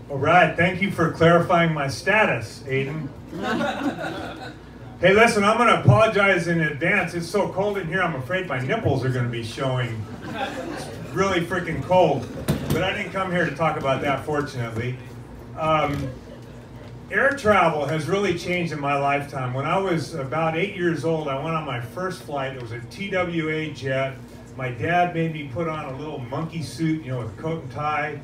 All right, thank you for clarifying my status, Aiden. Hey, listen, I'm going to apologize in advance. It's so cold in here, I'm afraid my nipples are going to be showing. It's really freaking cold. But I didn't come here to talk about that, fortunately. Air travel has really changed in my lifetime. When I was about 8 years old, I went on my first flight. It was a TWA jet. My dad made me put on a little monkey suit, you know, with a coat and tie.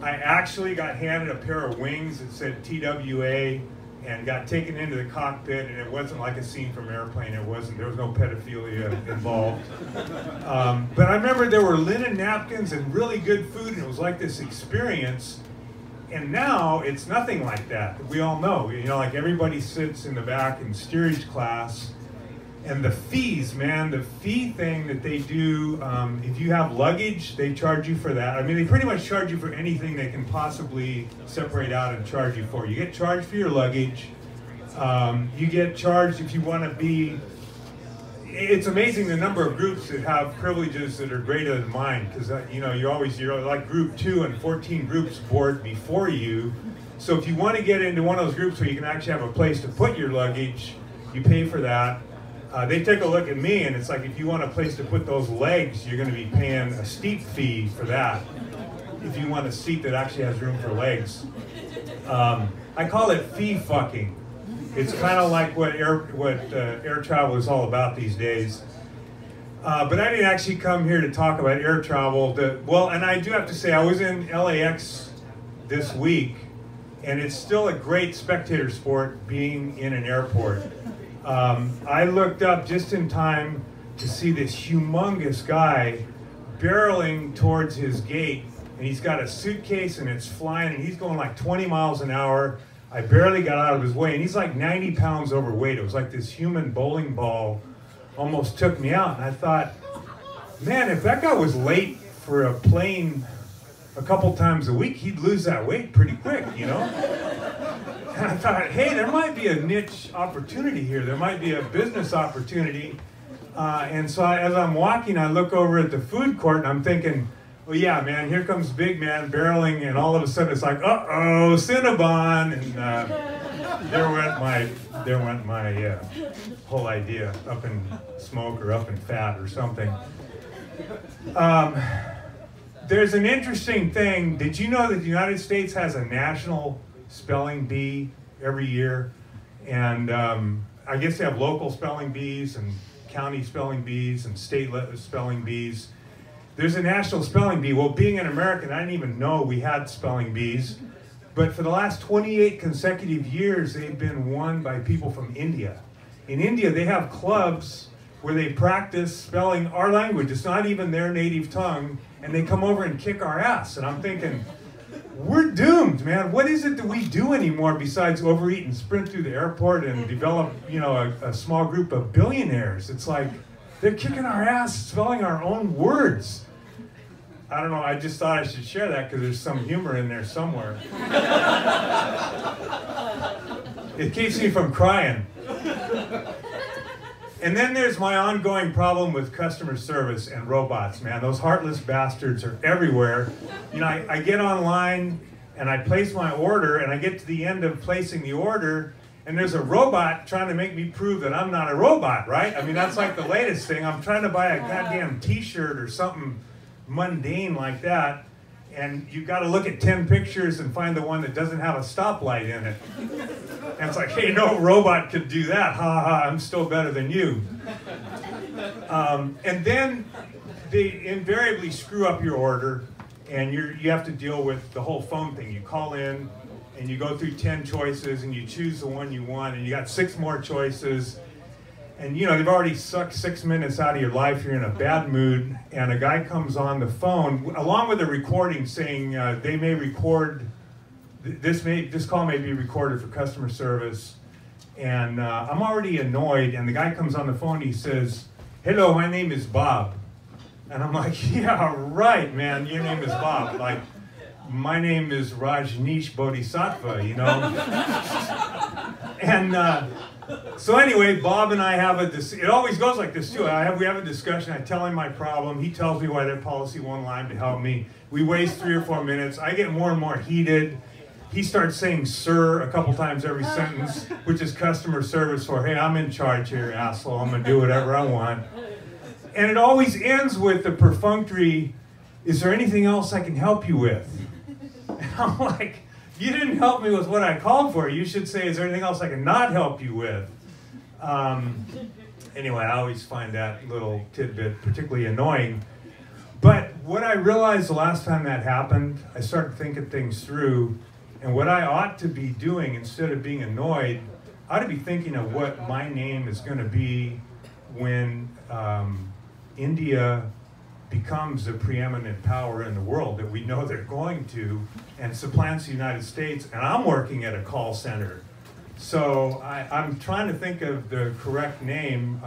I actually got handed a pair of wings that said TWA and got taken into the cockpit, and it wasn't like a scene from Airplane. It wasn't. There was no pedophilia involved. But I remember there were linen napkins and really good food, and it was like this experience. And now it's nothing like that. We all know, you know, like everybody sits in the back in steerage class. And the fees, man, the fee thing that they do, if you have luggage, they charge you for that. I mean, they pretty much charge you for anything they can possibly separate out and charge you for. You get charged for your luggage. You get charged if you want to be... It's amazing the number of groups that have privileges that are greater than mine, because, you know, you're like group 2 and 14 groups board before you. So if you want to get into one of those groups where you can actually have a place to put your luggage, you pay for that. They take a look at me, and it's like, if you want a place to put those legs, you're going to be paying a steep fee for that. If you want a seat that actually has room for legs. I call it fee fucking. It's kind of like what air travel is all about these days. But I didn't actually come here to talk about air travel. Well, and I do have to say, I was in LAX this week, and it's still a great spectator sport being in an airport. I looked up just in time to see this humongous guy barreling towards his gate, and he's got a suitcase and it's flying, and he's going like 20 miles an hour. I barely got out of his way, and he's like 90 pounds overweight. It was like this human bowling ball almost took me out, and I thought, man, if that guy was late for a plane a couple times a week, he'd lose that weight pretty quick, you know? And I thought, hey, there might be a niche opportunity here. There might be a business opportunity. And so as I'm walking, I look over at the food court, and I'm thinking, well, yeah, man, here comes big man barreling, and all of a sudden it's like, uh-oh, Cinnabon, and there went my whole idea, up in smoke or up in fat or something. There's an interesting thing. Did you know that the United States has a national spelling bee every year? And I guess they have local spelling bees and county spelling bees and state spelling bees. There's a national spelling bee. Well, being an American, I didn't even know we had spelling bees. But for the last 28 consecutive years, they've been won by people from India. In India, they have clubs where they practice spelling our language. It's not even their native tongue, and they come over and kick our ass. And I'm thinking, we're doomed, man. What is it that we do anymore besides overeat and sprint through the airport and develop, you know, a small group of billionaires? It's like, they're kicking our ass, spelling our own words. I don't know, I just thought I should share that because there's some humor in there somewhere. It keeps me from crying. And then there's my ongoing problem with customer service and robots, man. Those heartless bastards are everywhere. You know, I get online and I place my order, and I get to the end of placing the order, and there's a robot trying to make me prove that I'm not a robot, right? I mean, that's like the latest thing. I'm trying to buy a goddamn t-shirt or something mundane like that, and you've got to look at 10 pictures and find the one that doesn't have a stoplight in it. And it's like, hey, no robot could do that. Ha ha, I'm still better than you. And then they invariably screw up your order, and you have to deal with the whole phone thing. You call in, and you go through 10 choices, and you choose the one you want, and you got 6 more choices. And you know, they've already sucked 6 minutes out of your life, you're in a bad mood, and a guy comes on the phone, along with a recording saying they may record, this call may be recorded for customer service. And I'm already annoyed, and the guy comes on the phone, he says, hello, my name is Bob. And I'm like, yeah, right, man, your name is Bob. Like, my name is Rajneesh Bodhisattva, you know? And so anyway, Bob and I have it always goes like this too. We have a discussion, I tell him my problem, he tells me why their policy won't align to help me. We waste 3 or 4 minutes, I get more and more heated, he starts saying "sir" a couple times every sentence, which is customer service for, hey, I'm in charge here, asshole, I'm gonna do whatever I want. And it always ends with the perfunctory, is there anything else I can help you with? And I'm like, you didn't help me with what I called for. You should say, is there anything else I can not help you with? Anyway, I always find that little tidbit particularly annoying. But what I realized the last time that happened, I started thinking things through, and what I ought to be doing instead of being annoyed, I ought to be thinking of what my name is going to be when India becomes a preeminent power in the world, that we know they're going to, and supplants the United States, and I'm working at a call center. So I'm trying to think of the correct name.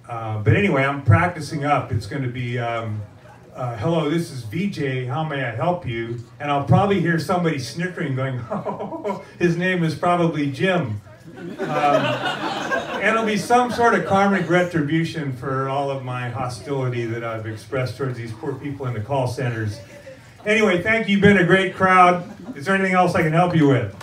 But anyway, I'm practicing up. It's going to be, hello, this is VJ, how may I help you? And I'll probably hear somebody snickering going, oh, his name is probably Jim. And it'll be some sort of karmic retribution for all of my hostility that I've expressed towards these poor people in the call centers. Anyway, thank you, you've been a great crowd. Is there anything else I can help you with?